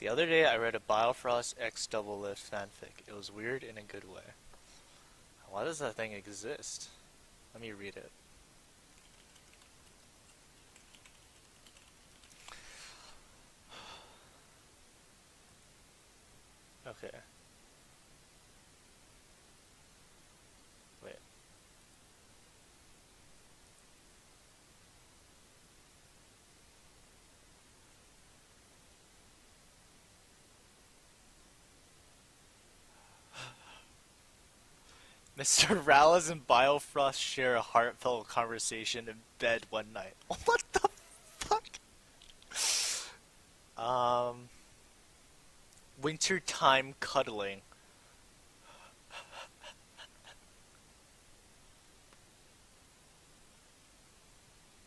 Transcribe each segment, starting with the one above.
The other day I read a Biofrost X double lift fanfic. It was weird in a good way. Why does that thing exist? Let me read it. Okay. Wait. Mr. Rallis and Biofrost share a heartfelt conversation in bed one night. What the fuck? Um, Wintertime cuddling.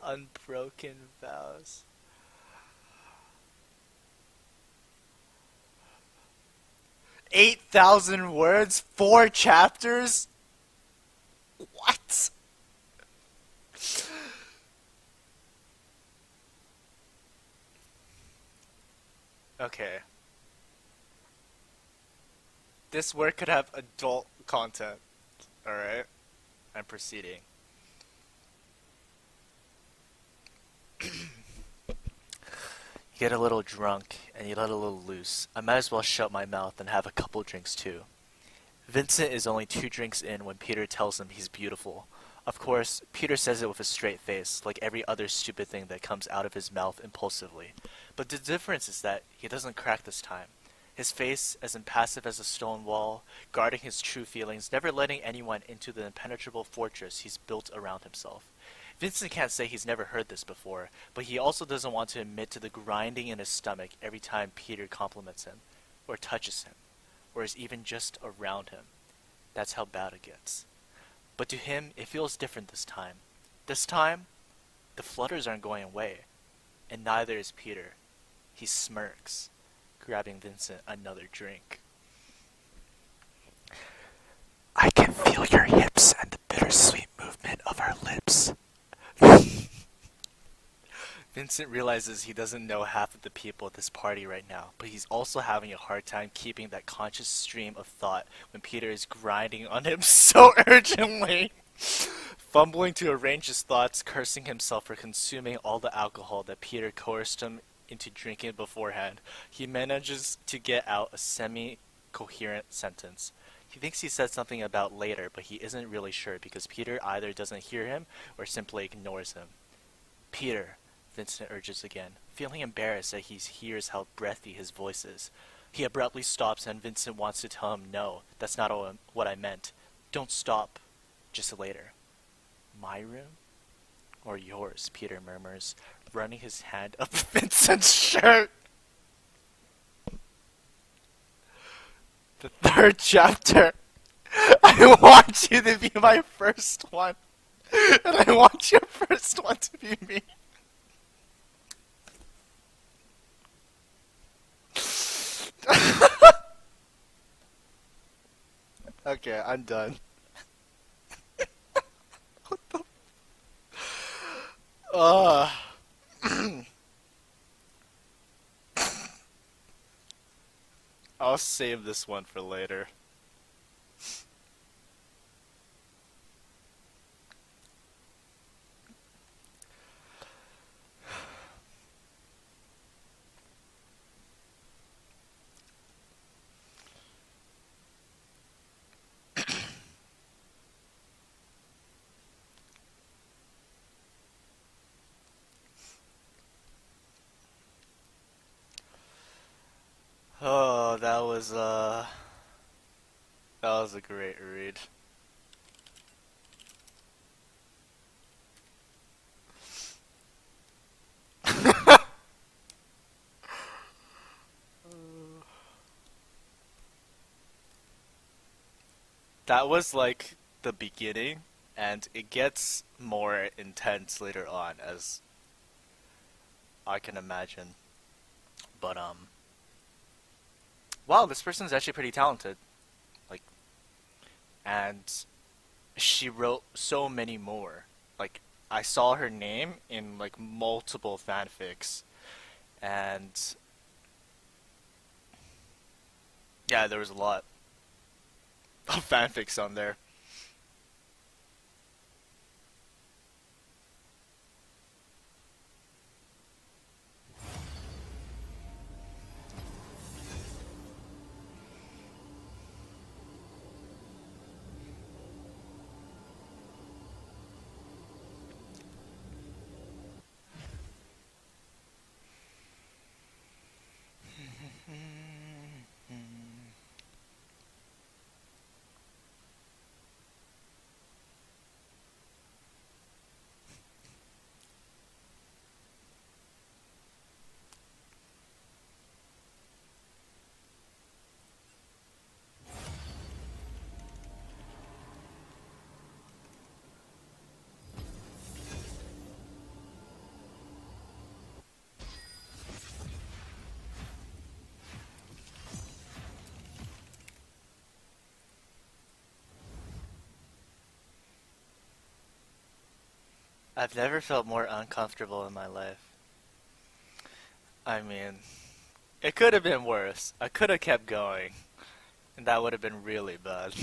Unbroken vows. 8,000 words? 4 chapters? What? Okay. This work could have adult content. Alright? I'm proceeding. You get a little drunk and you let a little loose. I might as well shut my mouth and have a couple drinks too. Vincent is only 2 drinks in when Peter tells him he's beautiful. Of course, Peter says it with a straight face, like every other stupid thing that comes out of his mouth impulsively. But the difference is that he doesn't crack this time. His face, as impassive as a stone wall, guarding his true feelings, never letting anyone into the impenetrable fortress he's built around himself. Vincent can't say he's never heard this before, but he also doesn't want to admit to the grinding in his stomach every time Peter compliments him, or touches him, or is even just around him. That's how bad it gets. But to him, it feels different this time. This time, the flutters aren't going away, and neither is Peter. He smirks, grabbing Vincent another drink. I can feel your hips and the bittersweet movement of our lips. Vincent realizes he doesn't know half of the people at this party right now, but he's also having a hard time keeping that conscious stream of thought when Peter is grinding on him so urgently. Fumbling to arrange his thoughts, cursing himself for consuming all the alcohol that Peter coerced him into drinking beforehand, he manages to get out a semi-coherent sentence. He thinks he said something about later, but he isn't really sure because Peter either doesn't hear him or simply ignores him. Peter, Vincent urges again, feeling embarrassed that he hears how breathy his voice is. He abruptly stops and Vincent wants to tell him no, that's not what I meant. Don't stop. Just later. My room? Or yours, Peter murmurs, running his hand up Vincent's shirt. The 3rd chapter. I want you to be my first one. And I want your first one to be me. Okay, I'm done. What the? Uh, I'll save this one for later. Oh, that was a great read. That was like the beginning, and it gets more intense later on, as I can imagine. But wow, this person's actually pretty talented. Like, and she wrote so many more. Like, I saw her name in like multiple fanfics, and Yeah, there was a lot of fanfics on there. I've never felt more uncomfortable in my life. I mean, it could have been worse. I could have kept going, and that would have been really bad.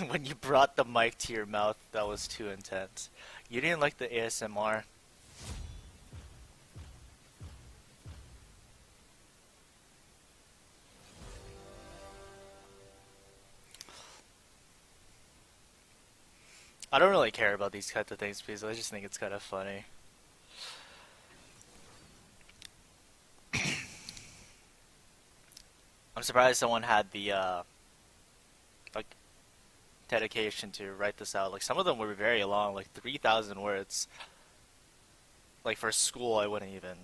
When you brought the mic to your mouth, that was too intense. You didn't like the ASMR? I don't really care about these kinds of things because I just think it's kind of funny. I'm surprised someone had the like dedication to write this out. Like some of them were very long, like 3,000 words. Like for school, I wouldn't even